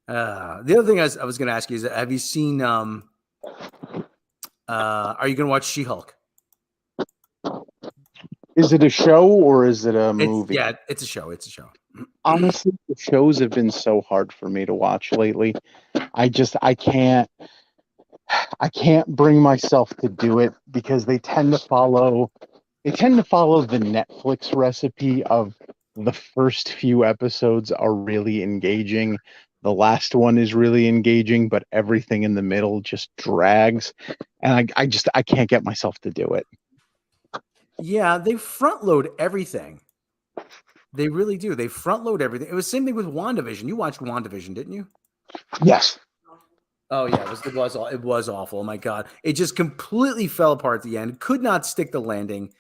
The other thing I was going to ask you is, have you seen? Are you going to watch She-Hulk? Is it a show or is it a movie? Yeah, it's a show. It's a show. honestly, the shows have been so hard for me to watch lately. I can't bring myself to do it because they tend to follow the Netflix recipe of the first few episodes are really engaging. The last one is really engaging, but everything in the middle just drags. And I can't get myself to do it. Yeah, they front load everything. They really do. They front load everything. It was the same thing with WandaVision. You watched WandaVision, didn't you? Yes. Oh yeah, it was awful. Oh my god, it just completely fell apart at the end. Could not stick the landing.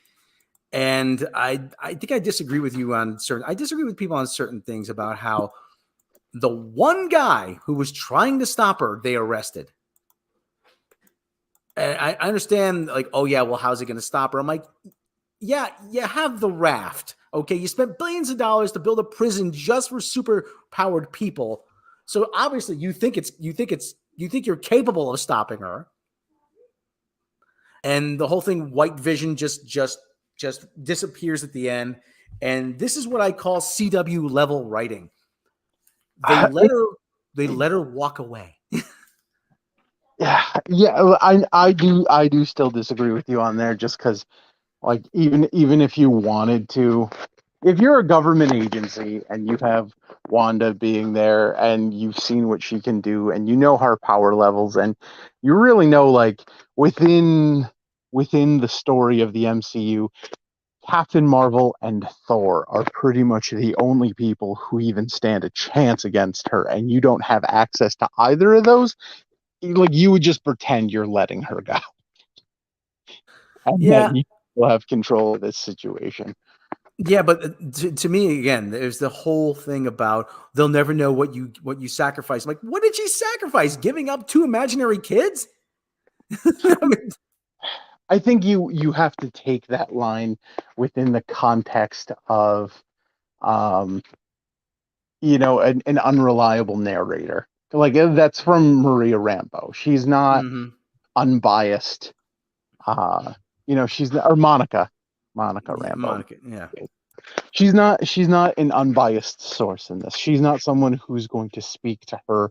And I think I disagree with you on certain. I disagree with people on certain things about how the one guy who was trying to stop her, they arrested. And I understand, like, oh yeah, well, how's he going to stop her? I'm like, yeah, you have the raft. Okay, you spent billions of dollars to build a prison just for super powered people. So obviously, you think you're capable of stopping her. And the whole thing, White Vision, just disappears at the end. And this is what I call CW level writing. They let her they let her walk away. Yeah, yeah, I do still disagree with you on there just because like even if you wanted to, if you're a government agency and you have Wanda being there and you've seen what she can do and you know her power levels and you really know like within the story of the MCU, Captain Marvel and Thor are pretty much the only people who even stand a chance against her, and you don't have access to either of those. Like you would just pretend you're letting her go, and that Yeah, you will have control of this situation. yeah, but to me again, there's the whole thing about they'll never know what you sacrifice. I'm like, what did she sacrifice? Giving up two imaginary kids? I mean, I think you have to take that line within the context of um, an unreliable narrator. Like that's from Maria Rambo. She's not mhm. unbiased. Uh, she's or Monica Yeah, Rambo. Monica. Yeah, She's not an unbiased source in this. She's not someone who's going to speak to her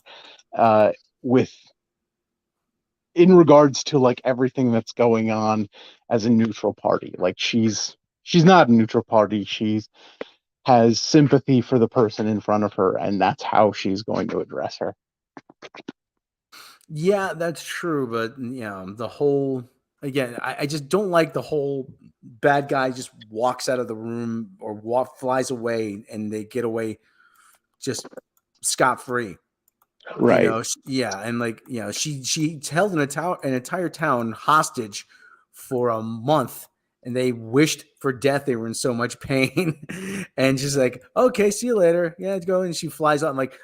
uh, with in regards to like everything that's going on as a neutral party. Like she's not a neutral party. She's has sympathy for the person in front of her, and that's how she's going to address her. yeah, that's true. But the whole again, I just don't like the whole bad guy just walks out of the room or flies away and they get away just scot free. Right. Yeah, and like she held an entire town hostage for a month, and they wished for death. They were in so much pain, and she's like, "Okay, see you later." Yeah, go. And she flies out, and like,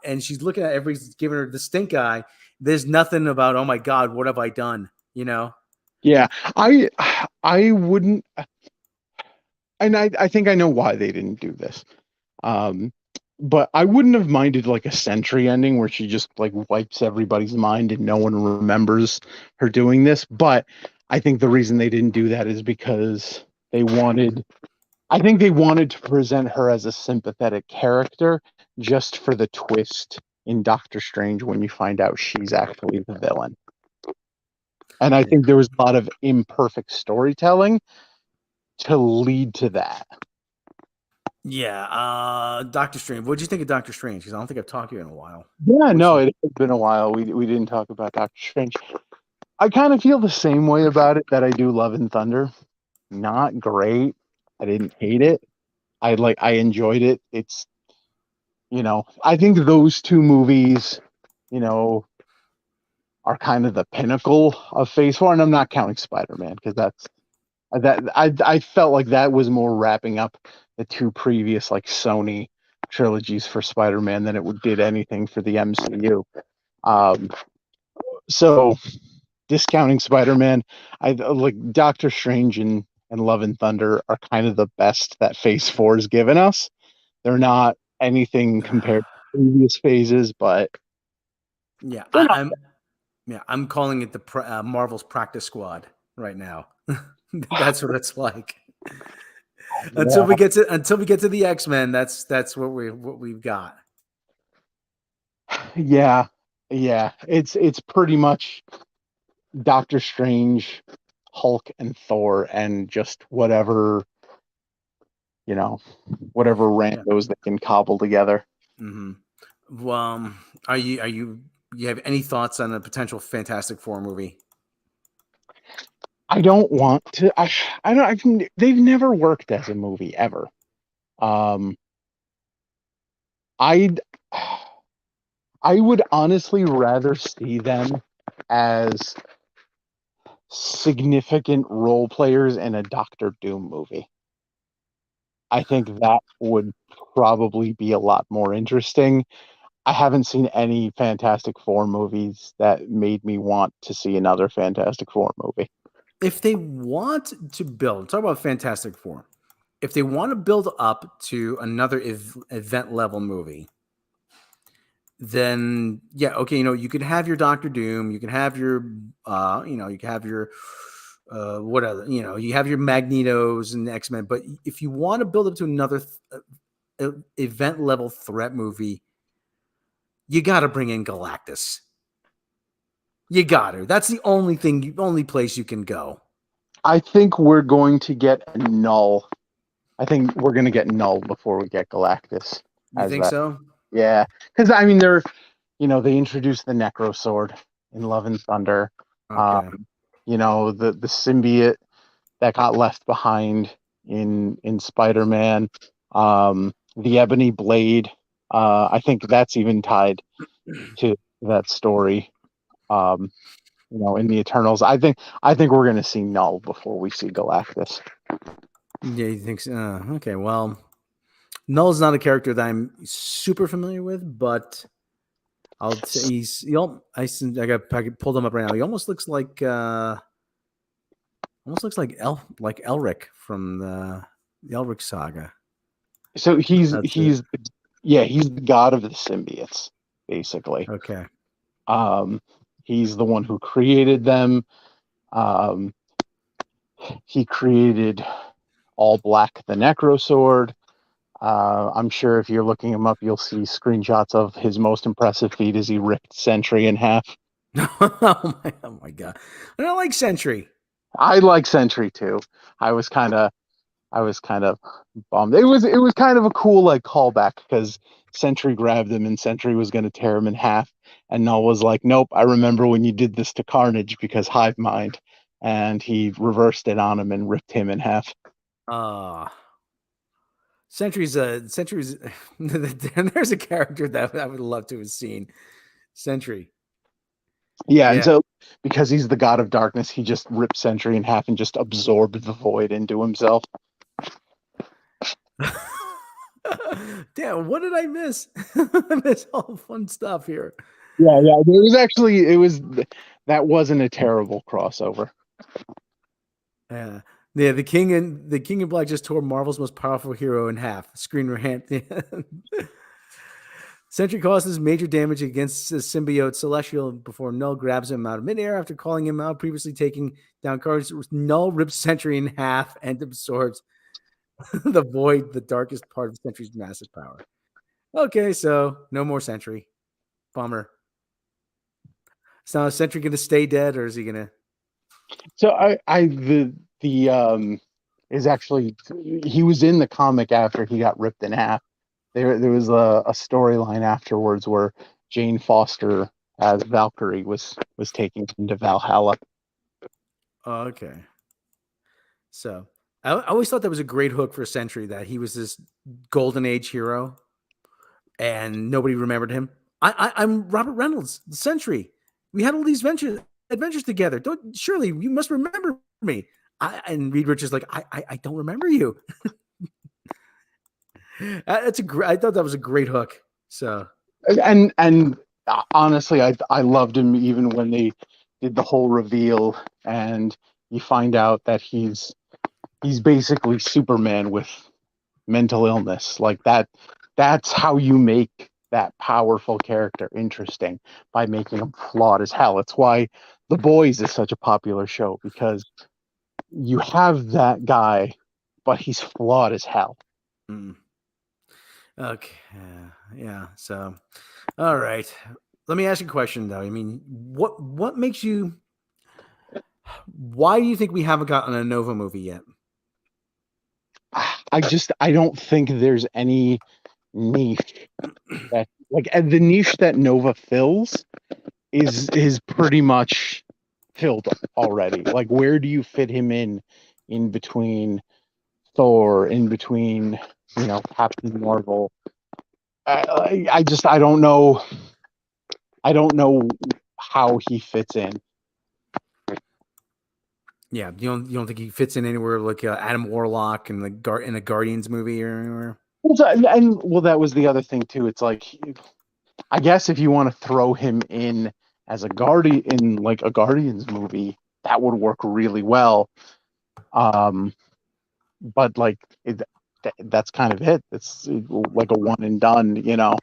and she's looking at everybody's giving her the stink eye. There's nothing about, oh my god, what have I done? Yeah. I wouldn't, and I think I know why they didn't do this. Um, but I wouldn't have minded like a Sentry ending where she just like wipes everybody's mind and no one remembers her doing this. But I think the reason they didn't do that is because they wanted I think they wanted to present her as a sympathetic character just for the twist in Doctor Strange when you find out she's actually the villain. And I think there was a lot of imperfect storytelling to lead to that. Yeah, Doctor Strange. What did you think of Doctor Strange? Because I don't think I've talked to you in a while. Yeah, What's no, it has been a while. We didn't talk about Doctor Strange. I kind of feel the same way about it that I do Love and Thunder. Not great. I didn't hate it. I enjoyed it. I think those two movies, you know, are kind of the pinnacle of Phase Four, and I'm not counting Spider-Man because I felt like that was more wrapping up the two previous like Sony trilogies for Spider-Man than it did anything for the MCU. Um, so discounting Spider-Man, I like Doctor Strange and Love and Thunder are kind of the best that Phase Four has given us. They're not anything compared to previous phases, but yeah, they're not. I'm calling it the Marvel's practice squad right now. That's what it's like. until Yeah, we get to the X-Men, that's what we've got. yeah, yeah. It's pretty much Doctor Strange, Hulk, and Thor, and just whatever you know, whatever Yeah. randos they can cobble together. Hmm. You have any thoughts on a potential Fantastic Four movie? I don't want to. I don't. They've never worked as a movie ever. Um, I'd. I would honestly rather see them as significant role players in a Doctor Doom movie. I think that would probably be a lot more interesting. I haven't seen any Fantastic Four movies that made me want to see another Fantastic Four movie. If they want to build, talk about Fantastic Four. If they want to build up to another event level movie, then yeah, okay, you can have your Doctor Doom, you can have your, you can have your, what other, you have your Magnetos and X Men. But if you want to build up to another event level threat movie, you got to bring in Galactus. You got to. That's the only place you can go. I think we're going to get a Null. I think we're going to get Null before we get Galactus You as think that. so? Yeah, because I mean they introduced the Necro Sword in Love and Thunder. Okay. Um, the symbiote that got left behind in Spider-Man. The Ebony Blade. I think that's even tied to that story. Um, in the Eternals. I think we're gonna see Null before we see Galactus. Yeah, you think so? Okay, well, Null's not a character that I'm super familiar with, but I'll say I pulled him up right now. He almost looks like Elric from the Elric saga. So he's That's it. he's he's the god of the symbiotes, basically. Okay. Um, he's the one who created them. Um, he created All Black, the Necro Sword. I'm sure if you're looking him up, you'll see screenshots of his most impressive feat as he ripped Sentry in half. Oh my god. I don't like Sentry. I like Sentry too. I was kind of I was kind of bummed. It was kind of a cool like callback because Sentry grabbed him and Sentry was going to tear him in half, and Null was like, "Nope, I remember when you did this to Carnage because hive mind," and he reversed it on him and ripped him in half. Uh Sentry's there's a character that I would love to have seen. Sentry. Yeah, and Yeah. so because he's the god of darkness, he just ripped Sentry in half and just absorbed the void into himself. Damn, what did I miss? I miss all fun stuff here. Yeah, yeah. It was that wasn't a terrible crossover. Yeah. Yeah, the King in Black just tore Marvel's most powerful hero in half. Screen hand. Sentry causes major damage against the symbiote Celestial before Null grabs him out of midair after calling him out, previously taking down cards. Null rips Sentry in half and absorbs the void, the darkest part of Sentry's massive power. Okay, so no more Sentry. Bummer. So is Sentry going to stay dead, or is he going to? So the is actually he was in the comic after he got ripped in half. There was a storyline afterwards where Jane Foster as Valkyrie was taking him to Valhalla. Oh, okay. So I always thought that was a great hook for Sentry, that he was this golden age hero and nobody remembered him. I'm Robert Reynolds, the Sentry. We had all these adventures together. Don't surely you must remember me. And Reed Richards like I don't remember you. I thought that was a great hook. So And honestly, I loved him even when they did the whole reveal and you find out that he's basically Superman with mental illness. Like that's how you make that powerful character interesting, by making him flawed as hell. It's why The Boys is such a popular show, because you have that guy but he's flawed as hell. Mm. Okay. Yeah. So, all right. Let me ask you a question, though. I mean, what makes you? Why do you think we haven't gotten a Nova movie yet? I don't think there's any niche that like and the niche that Nova fills is pretty much filled already. Like where do you fit him in between Thor, in between, Captain Marvel? I don't know. I don't know how he fits in. Yeah, you don't think he fits in anywhere like Adam Warlock in in a Guardians movie or anywhere? Well, that was the other thing too. It's like, I guess if you want to throw him in as a guardian in like a Guardians movie, that would work really well. But like that's kind of it. It's like a one and done. Yeah.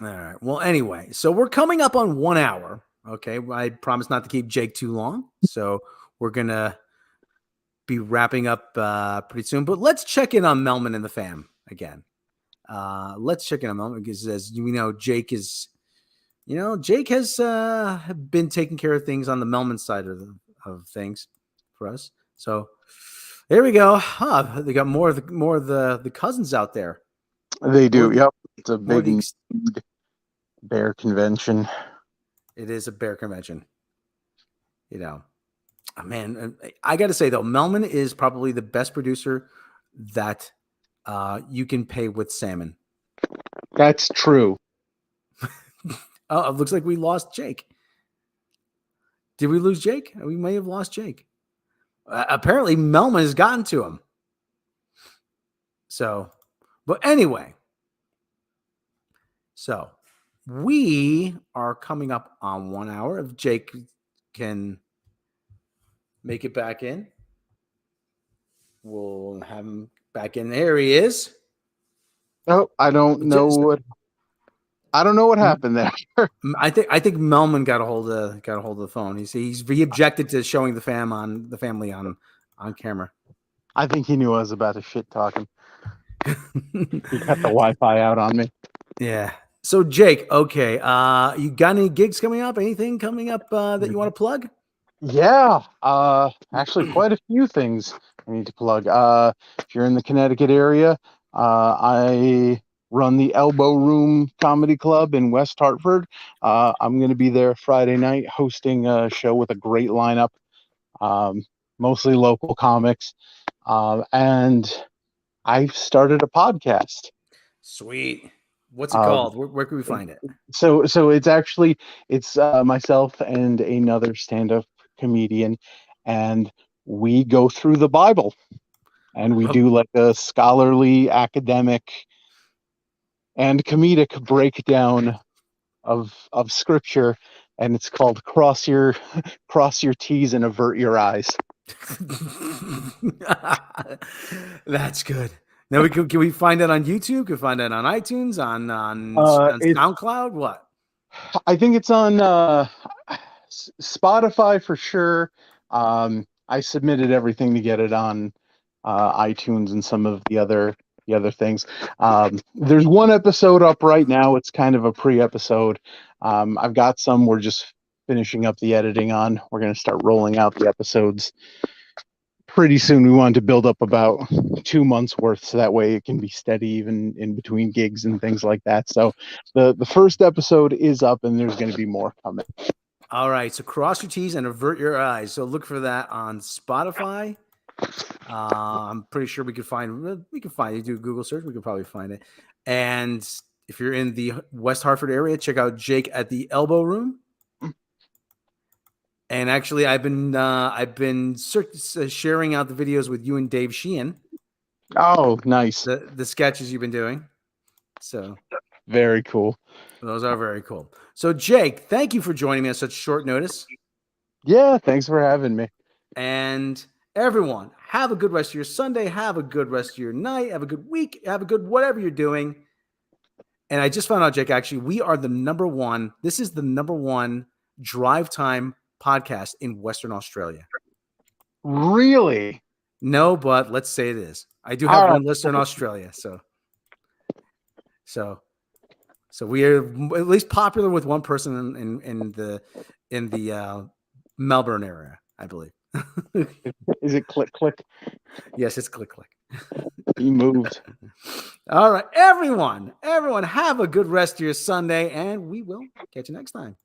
All right. Well, anyway, so we're coming up on 1 hour. Okay, I promise not to keep Jake too long, so we're gonna be wrapping up pretty soon. But let's check in on Melman and the fam again. Let's check in on Melman because, as we know, Jake has been taking care of things on the Melman side of things for us. So there we go. They got more of the cousins out there. They do. More, Yep. It's a more of big bear convention. It is a bear convention. Man, I got to say though, Melman is probably the best producer that you can pay with salmon. That's true. Oh, it looks like we lost Jake. Did we lose Jake? We may have lost Jake. Apparently, Melman has gotten to him. So, but anyway, so we are coming up on 1 hour. If Jake can make it back in, we'll have him back in. There he is. Oh, I don't know what happened there. I think Melman got a hold of the phone. He objected to showing the family on camera. I think he knew I was about to shit talk him. He got the Wi-Fi out on me. Yeah. So Jake, okay, you got any gigs coming up? Anything coming up that you want to plug? Yeah, actually quite a few things I need to plug. If you're in the Connecticut area, I run the Elbow Room Comedy Club in West Hartford. I'm going to be there Friday night hosting a show with a great lineup, mostly local comics. And I've started a podcast. Sweet. What's it called? Where can we find it? So it's myself and another stand-up comedian, and we go through the Bible, and we do like a scholarly, academic, and comedic breakdown of scripture, and it's called cross your T's and avert your eyes. That's good. Now can we find that on YouTube? Can we find that on iTunes, on It's SoundCloud? What? I think it's on Spotify for sure. I submitted everything to get it on iTunes and some of the other things. There's one episode up right now. It's kind of a pre-episode. I've got some we're just finishing up the editing on. We're going to start rolling out the episodes pretty soon. We wanted to build up about 2 months worth, so that way it can be steady even in between gigs and things like that. So the first episode is up, and there's going to be more coming. All right, so cross your T's and avert your eyes. So look for that on Spotify. I'm pretty sure we can find it. You do a Google search, we could probably find it. And if you're in the West Hartford area, check out Jake at the Elbow Room. And actually, I've been sharing out the videos with you and Dave Sheehan. Oh, nice. The sketches you've been doing. So very cool. Those are very cool. So Jake, thank you for joining me on such short notice. Yeah, thanks for having me. And everyone, have a good rest of your Sunday. Have a good rest of your night. Have a good week. Have a good whatever you're doing. And I just found out, Jake, actually, we are the number one. This is the number one drive time podcast in Western Australia. Really? No, but let's say it is. I do All have right. one listener in Australia, so we are at least popular with one person in the Melbourne area, I believe. Is it click click? Yes, it's click click. He moved. All right, everyone, have a good rest of your Sunday, and we will catch you next time.